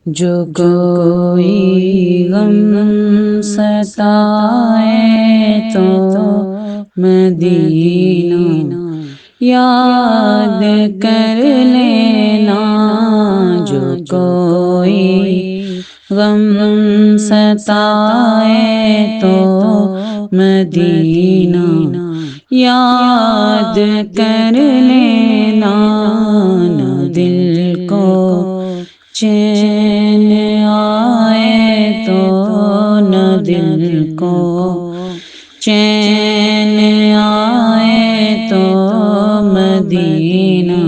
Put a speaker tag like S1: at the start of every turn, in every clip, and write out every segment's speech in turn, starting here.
S1: جو کوئی غم ستائے تو مدینہ یاد کر لینا، جو کوئی غم ستائے تو مدینہ یاد کر لینا، نہ دل کو چین آئے تو نہ دل کو چین آئے تو مدینہ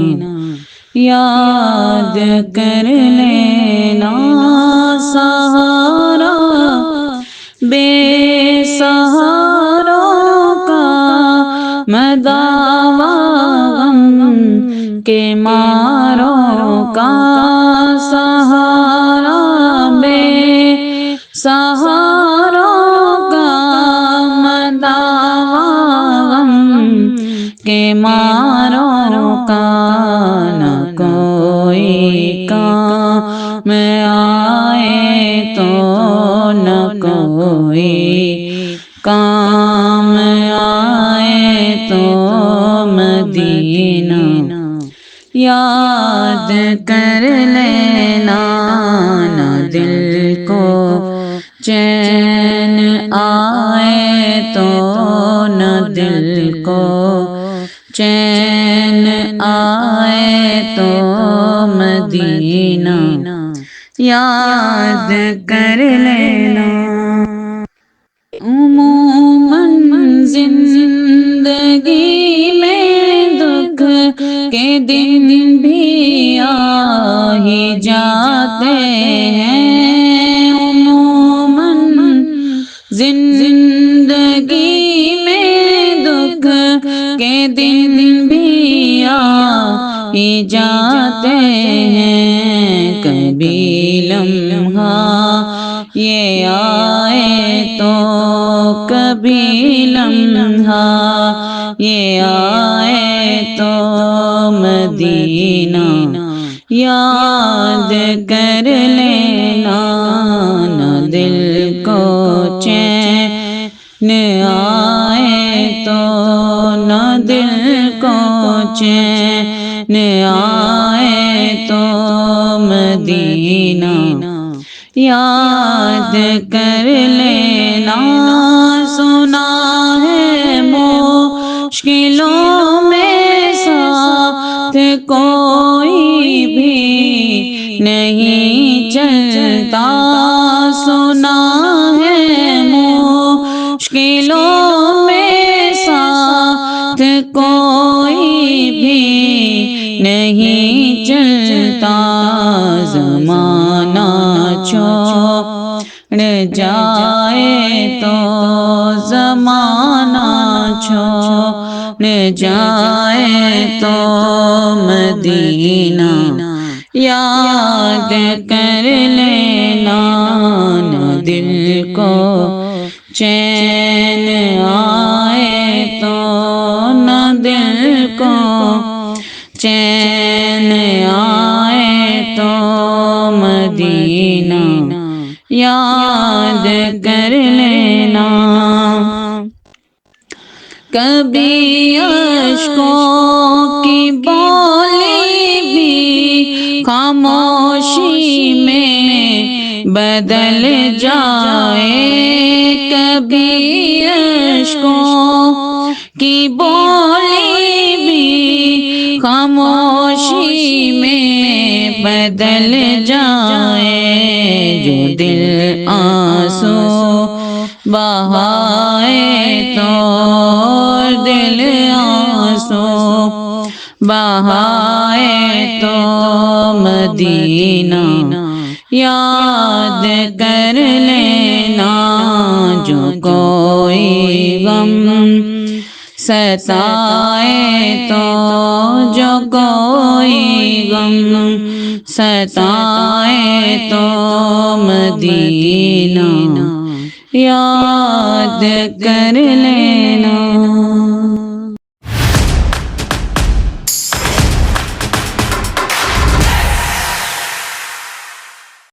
S1: یاد کر لینا، سہارا بے سہاروں کا مداوا غم کے ماروں کا، سہارا بے سہاروں کا مداوا غم کے ماروں کا، نہ کوئی کام آئے تو نہ کوئی کام آئے تو مدینہ یاد کر لینا، نہ دل کو چین آئے تو نہ دل کو چین آئے تو مدینہ یاد کر لینا۔ عموماً زندگی میں دکھ کے دن بھی آ ہی جاتے ہیں، عموماً زندگی میں دکھ کے دن بھی آ ہی جاتے ہیں، کبھی لمحہ یہ آئے تو کبھی لمحہ یہ آئے تو مدینہ یاد کر لینا، نہ دل کو چین آئے تو نہ دل کو چین آئے تو مدینہ یاد کر لینا، سنا ہے مشکلوں میں ساتھ کوئی بھی نہیں چلتا، سنا ہے مشکلوں میں ساتھ کوئی بھی نہیں چلتا، زمانہ چھوڑ جائے تو زمانہ چھوڑ جائے تو مدینہ یاد کر لینا، نہ دل کو چین آئے تو نہ دل کو چین آئے تو مدینہ یاد کر لینا، کبھی اشکوں کی بولی بھی خاموشی میں بدل جائے، کبھی اشکوں کی بولی بھی خاموشی میں بدل جائے، جو دل آنسو بہائے تو دل آنسو بہائے تو مدینہ یاد کر لینا، جو کوئی غم ستائے تو جو کوئی غم ستائے تو مدینہ یاد کر لینا۔